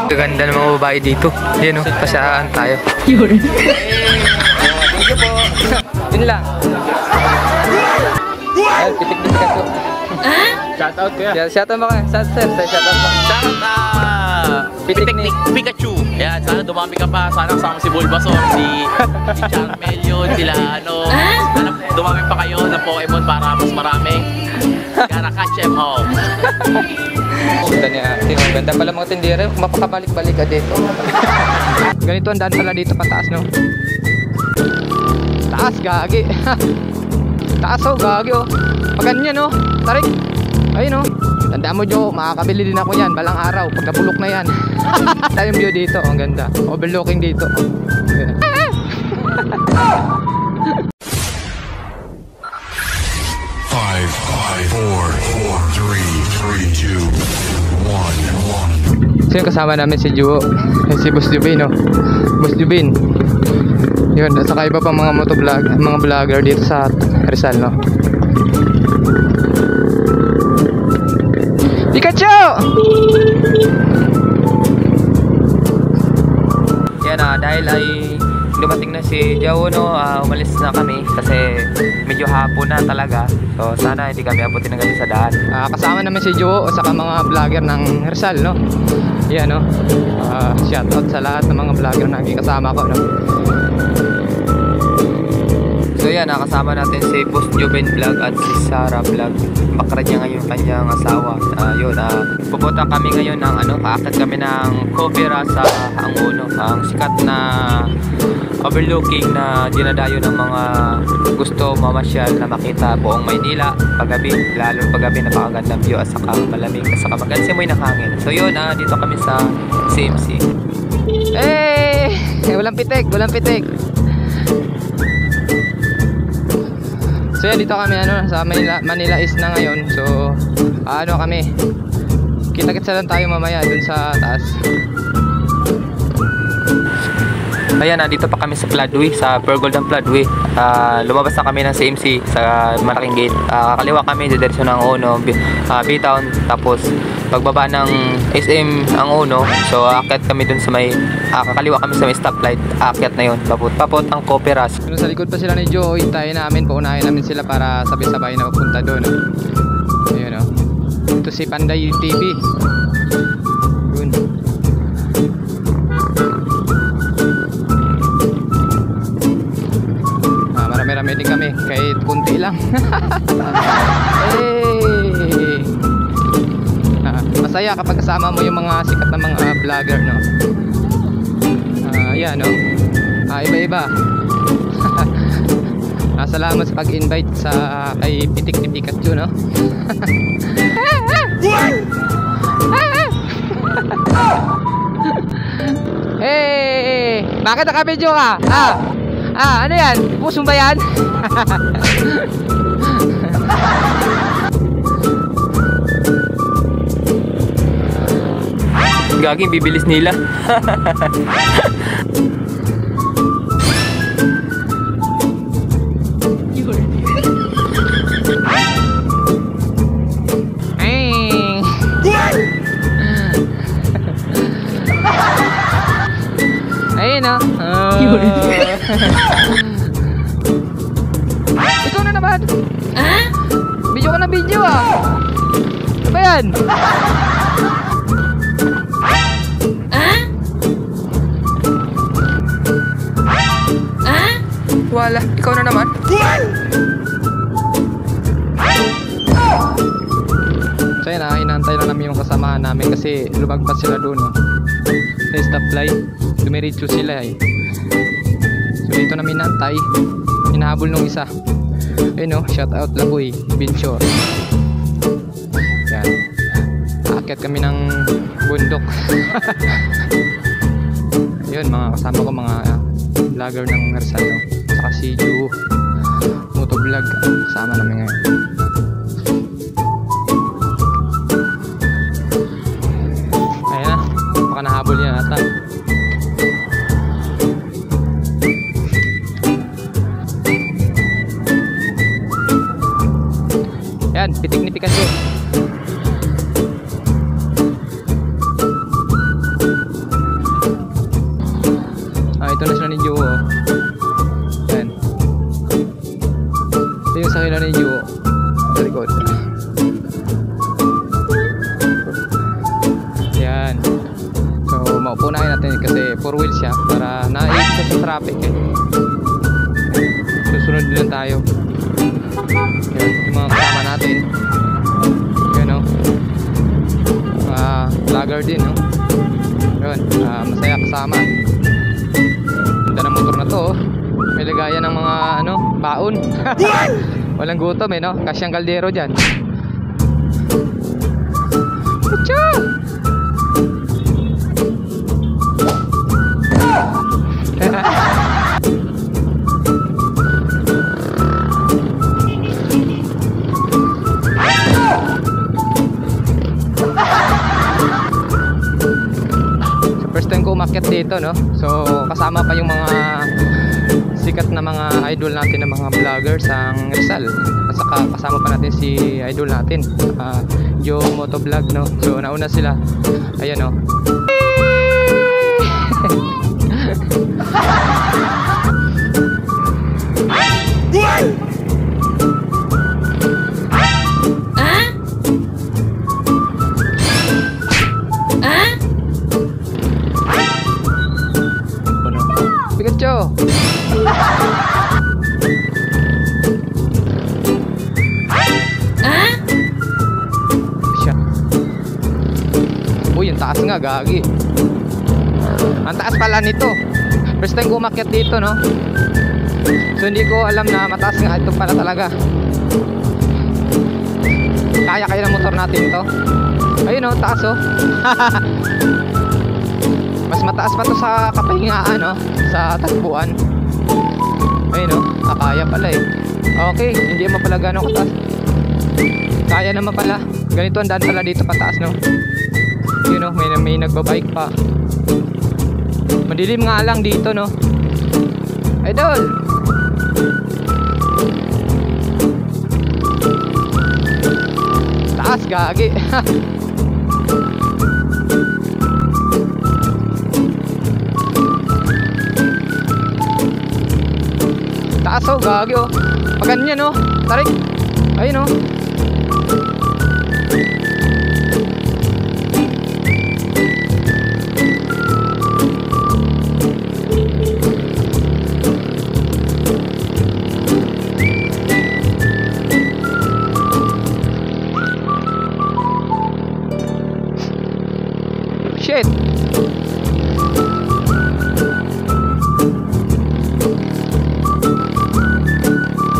Ganda ng mga babae dito. Yan o, pasyaan tayo. Yun. Thank you po. Yun lang. Ay, pitik-pitik ka to. Shoutout kaya. Shoutout mo ka. Shoutout mo. Pitik-pitik Pikachu. Ayan, sana dumami ka pa. Sana kasama si Bulbasaur, si Charmel yun, sila ano. Sana dumami pa kayo ng Pokemon para mas marami. Gotta catch them all. Ganda niya. Ganda pala mga tindera. Mapakabalik-balik ka dito. Ganito ang daan pala dito pataas, no? Taas, gagi. Taas, oh, gagi, oh. Pag ganyan, oh. Tarik. Ayun, oh. Tandaan mo, Joe, makakabili din ako yan balang araw, pagkabulok na yan. Tayong view dito, ang ganda. Overlooking dito. 5, 4, 3, 2, 1. So yung kasama namin si Juo, si Boss Jubin, no? Boss Jubin. Yun, at saka iba pang mga motovlog, mga vlogger dito sa Rizal, no? Pikachu! Yan dahil ay dumating na si Jao, no, umalis na kami kasi medyo hapon na talaga. So sana hindi kami abutin ng gabi sa daan. Kasama naman si Jao saka mga vlogger ng Rizal, no. Yan, no. Shoutout sa lahat ng mga vlogger na kasama ko, no. So yan, nakasama natin si Boss Juben Vlog at si Sarah Vlog. Bakra niya ngayon kanyang asawa. Yun, pupunta kami ngayon ng kaakit kami ng Copera sa Angono. Ang sikat na overlooking na dinadayo ng mga gusto mamasyal na makita buong Maynila paggabi. Lalo paggabi, napakagandang view at saka malamig at saka maganda mo yung hangin. So yun, dito kami sa CMC. Walang pitik, walang pitik. So yan, dito kami sa Manila East na ngayon. So kami, kita-kitsa lang tayo mamaya dun sa taas. Ayan, dito pa kami sa Floodway, sa Pearl Golden Floodway. Lumabas na kami ng CMC sa malaking gate. Kaliwa kami, diretso ng Uno, B-Town. Tapos pagbaba ng SM ang Uno, so aakyat kami dun sa may kakaliwa kami sa may stoplight. Aakyat na yun, papot ang Cooperas. Sa likod pa sila ni Joe, hintayin namin, paunahin namin sila para sabay-sabay na magpunta doon. Ayun, oh. Ito si Panday TV. Yun. Marami-rami din kami, kahit kunti lang. Masaya kapag kasama mo yung mga sikat na mga vlogger, no? Yan, no? Iba-iba. Salamat sa pag-invite sa kay Pitik ni Pikachu, no? Hey! Bakit naka-video ka? Ano yan? Pusong ba yan? Gaging bibilis nila. Ayun, no? Ito na naman. Video ka na video, Ano ba yan? Wala, ikaw na naman. So yun, inaantay lang namin yung kasamahan namin kasi lumagpas sila doon, no? Sa stoplight, dumiretso sila, So dito namin inaantay, hinahabol nung isa. Ayun, no? Shout out Laboy, Binshore. Yan, aakyat kami ng bundok. Yun, mga kasama ko, mga vlogger ng Rizal, no? Saka si Ju Motovlog, kasama namin ngayon. Ayan na, baka nahabol niya nata. Yan, Pitik ni Pikachu. mo, punahin natin kasi 4 wheels siya para naibig siya sa traffic eh. Susunod lang tayo. Yan, yung mga kasama natin. Yan o. Vlogger din no. Yun, masaya kasama. Ganda ng motor na to oh. May lagayan ng mga ano, baon. Walang gutom eh no. Kasyang kaldero dyan. Kucha! First time ko umakyat dito no. So kasama pa yung mga sikat na mga idol natin na mga vloggers ang Rizal. At saka kasama pa natin si idol natin yung motovlog no. So nauna sila. Ayan no. Pikachu. Siya. Uy, yung taas nga, gagi. Ang taas pala nito. First time ko umakyat dito, no? So hindi ko alam na mataas nga ito pala talaga. Kaya ng motor natin to. Ayun, oh, taas, oh. Mas mataas pa to sa kapahingaan no? Sa takbuhan. Ayun no, kaya pala eh. Okay, hindi mo pala gano'ng kataas. Kaya naman pala. Ganito ang daan pala dito pataas no. Yun no, may nagbabike pa. Madilim nga lang dito no. Idol! Taas gagi. Taas oh, gagi oh. Pag ganyan oh, tarik. Ayun oh. Shit.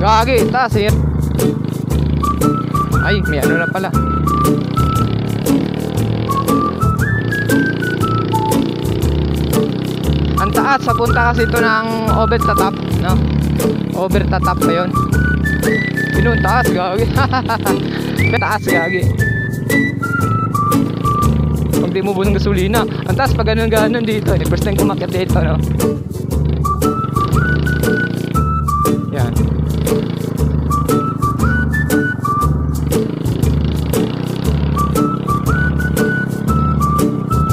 Gagi, taas eh. Ay, may ano na pala. Ang taas, sa punta kasi ito ng over the top, no? Over the top pa yun. Yun, taas, gagi. Taas, gagi. Pag di mo bunong gasolina, ang taas pa ganun-ganun dito. First time kumakyat dito, no? Yan.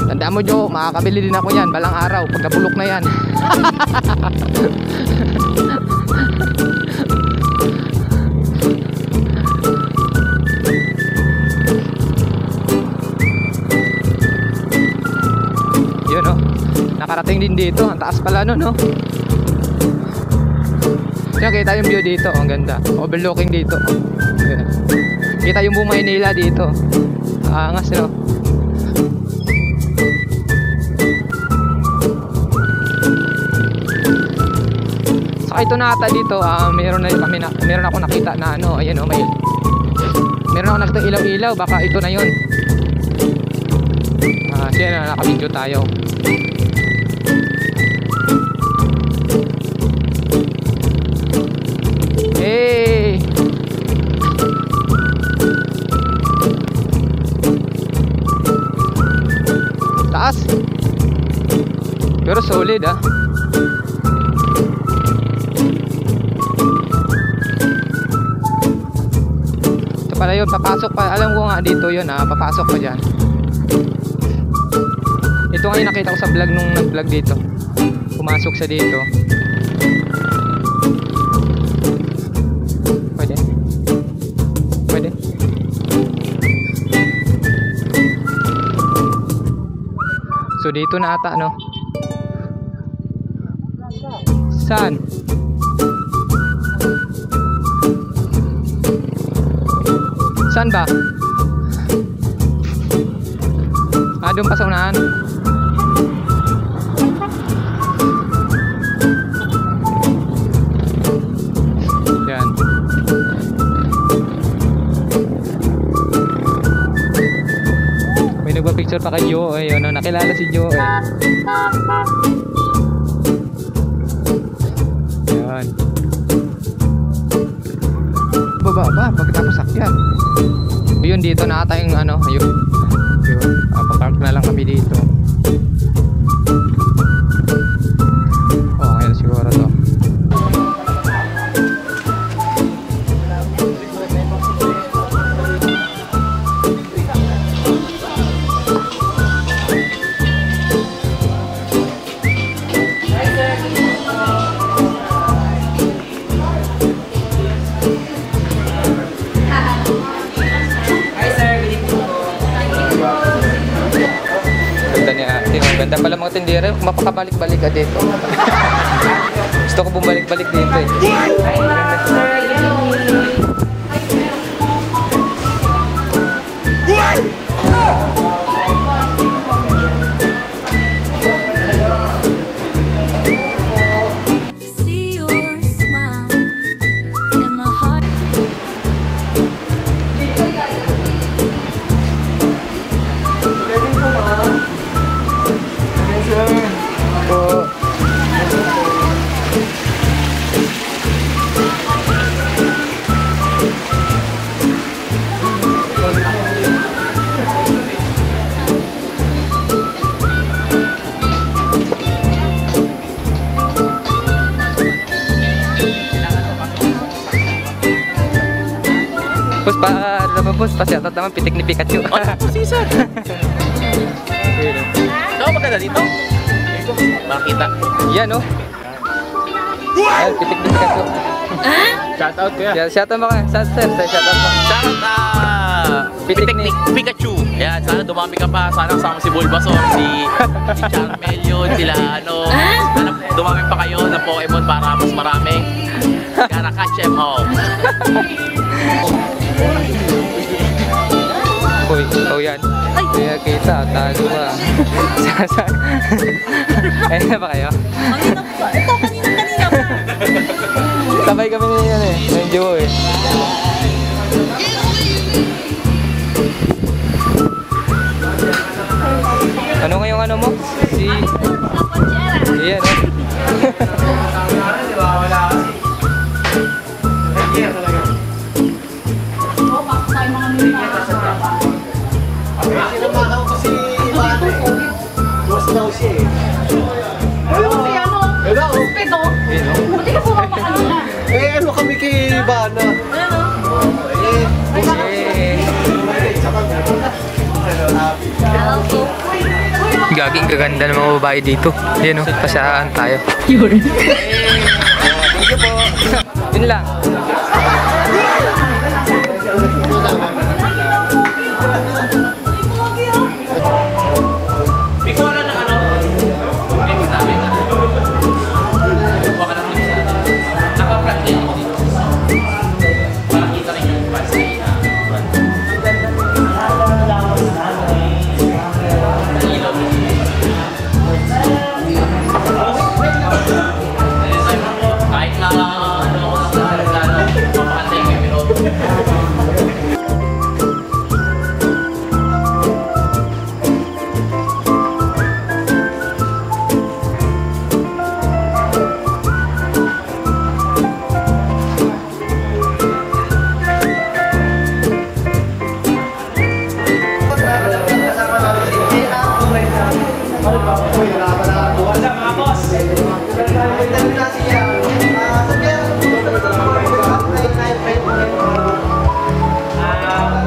Tandaan mo Jo, makakabili din ako yan balang araw pagkabulok na yan. Yun no, nakarating din dito. Ang taas pala no, no? Yan, kita yung view dito, ang ganda. Overlooking dito. Yan. Kita yung buong Maynila dito. Angas no. Saka ito na ata dito, meron ako nakita na ano, ayan oh, meron ako nakita ilaw-ilaw, baka ito na 'yon. Siya na naka-video tayo. Hey! Taas. Pero solid ah. Ito pala yun, papasok pa. Alam ko nga dito yun papasok pa dyan. Ito nga yung nakita ko sa vlog nung nag-vlog dito. Pumasok sa dito. Pwede. Pwede. So Dito na ata, no? Saan? Saan ba? Ah, doon pa sa unahan. Yan. May nagpa-picture pa kay Joe eh. Ano, nakilala si Joe eh. Yan. Baba ba? Pagkatapos sakyan. Yun, dito na ata yung ano. Yun. Papark na lang kami dito. Okay na siguro to. Ganda pala mga tindera, mapakabalik-balik ka dito. Gusto ko bumalik-balik dito eh. See your smile in my heart. Pus pa, ano pus, pasyatot naman, pitik ni Pikachu. Oh, season. No, maganda dito. Makita. Yan oh. Ay, pitik ni Pikachu. Shoutout kuya. Shoutout mo ka, shoutout mo. Pitik ni Pikachu. Ayan, sana dumami ka pa. Sana kasama si Bulbasaur, si Charmel yun, sila ano. Sana dumami pa kayo ng Pokemon para mas marami. Gotta catch them all. Uy, oh yan. Kaya kita, tago ka. Ayun na ba kayo? Ito, kanina pa. Sabay kami na yan eh. Ng Joe eh. Ano nga yung ano mo? Yan eh. Sinamahaw ko si Ivana eh. Guwas daw siya eh. Hello? Buti ka sumama kanina. Eh ano kami kay Ivana? Gaging kaganda ng mga babae dito. Yan o, pasyahan tayo. Yun. Thank you po. Yun lang. Bikuan na ano? Mix namin. Baka na mix. Naka-practice ako dito. Para kita rin yung pansin na kahit na ano ako sa Tagalog, mapakantay kayo pero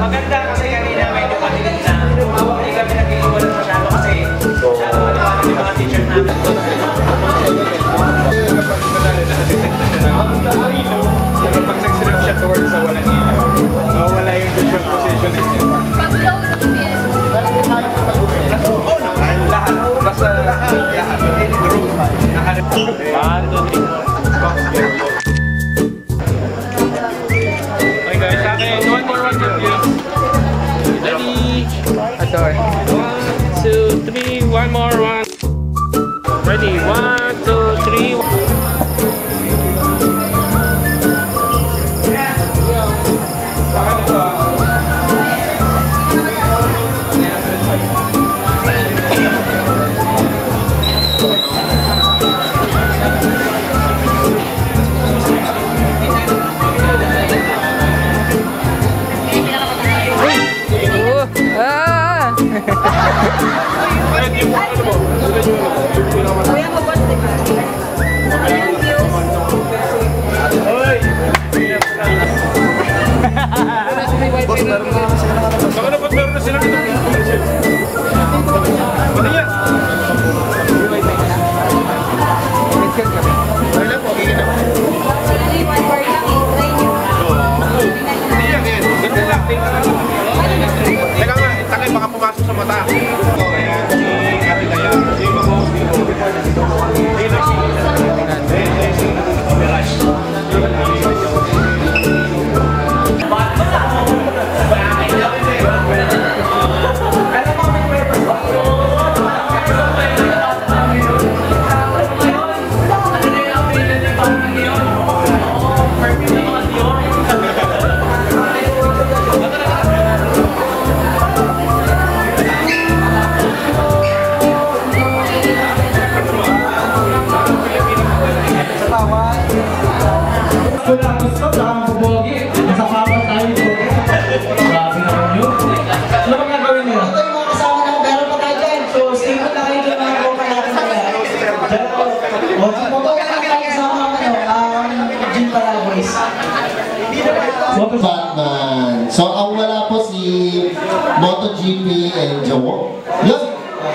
Maganda kasi kanina may dumating na hindi kami nag-iiwan masyado kasi masyado maliwanag yung mga teacher namin. Kapag nag-select siya towards sa walang ilaw, mawala yung visual position niya. Oo naman, lahat. Basta Okay guys, sa akin, one more please. Ready? Sorry. 1, 2, 3, one more, one. Ready? 1, 2, 3. Baka dapat meron na sila dito. Ano yan? Wala po, kikita po. Hindi yan, yan. Ganda lang, tingnan lang. Teka nga, takay baka pumasok sa mata. Ito, ayan, si Ate Daya. Si Mamo. Batman. So, ang wala po si MotoGP and Joe. Yun.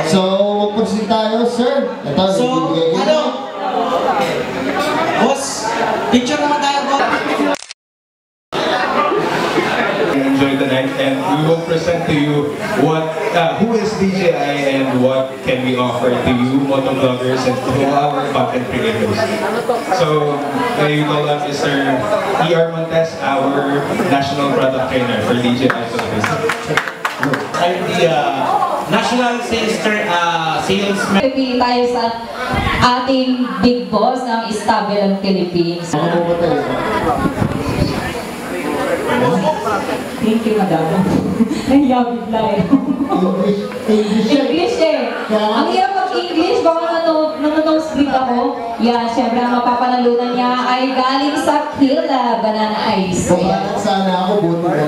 So, magpursin tayo, sir. Ito, So, nagbibigay ko. ano? Boss, picture naman tayo, boss. Enjoy the night, and we will present to you who is DJI and what can we offer to you motovloggers and to our content creators. So you call up Mr. E.R. Montes, our national product trainer for DJI Philippines. I'm the national salesman. Pipili tayo sa ating big boss ng Stabilan Philippines. Mga pumatay. Thank you, madam. Nahiya bigla eh. English eh. Ang hirap mag-English, baka nanonosebreak ako. Yan, syempre ang mapapanalunan niya ay galing sa Killa Banana Ice. Pumatay sana ako, buti na.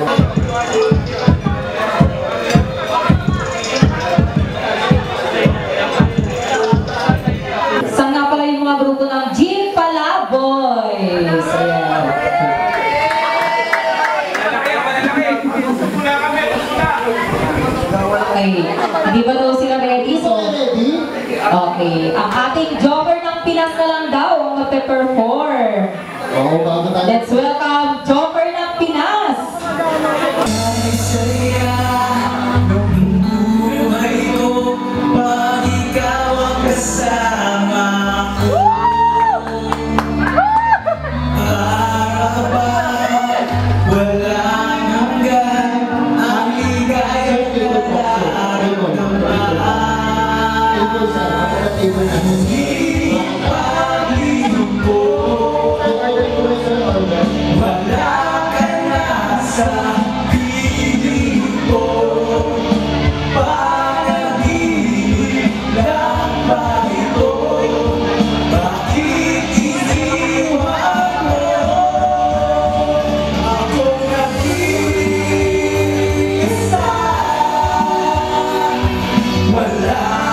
Saan nga pala yung mga grupo ng Gin Palaboys? Ayan. Okay. Hindi ba daw sila ready? So, Ready? okay. Ang ating Joker ng Pinas na lang daw ang magpe-perform. Oo, bago tayo. Let's welcome Joker ng Pinas! Wala ako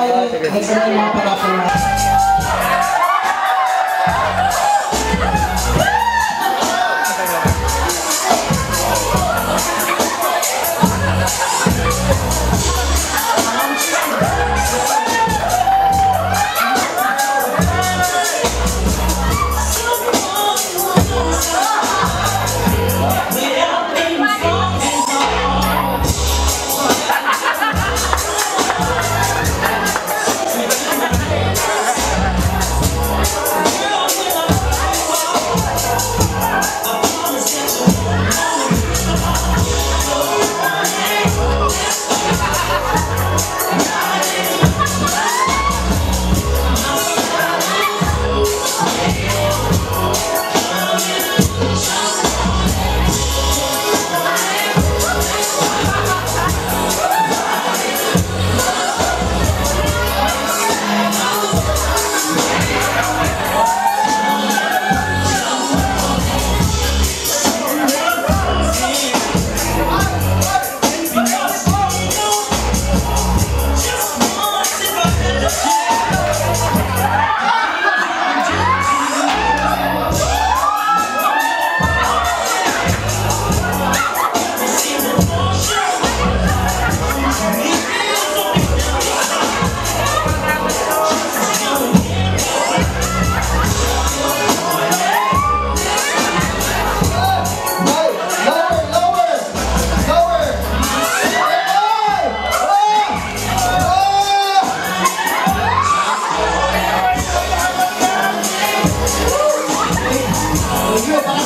tayo. Next na yung mga parapol na. Thank you.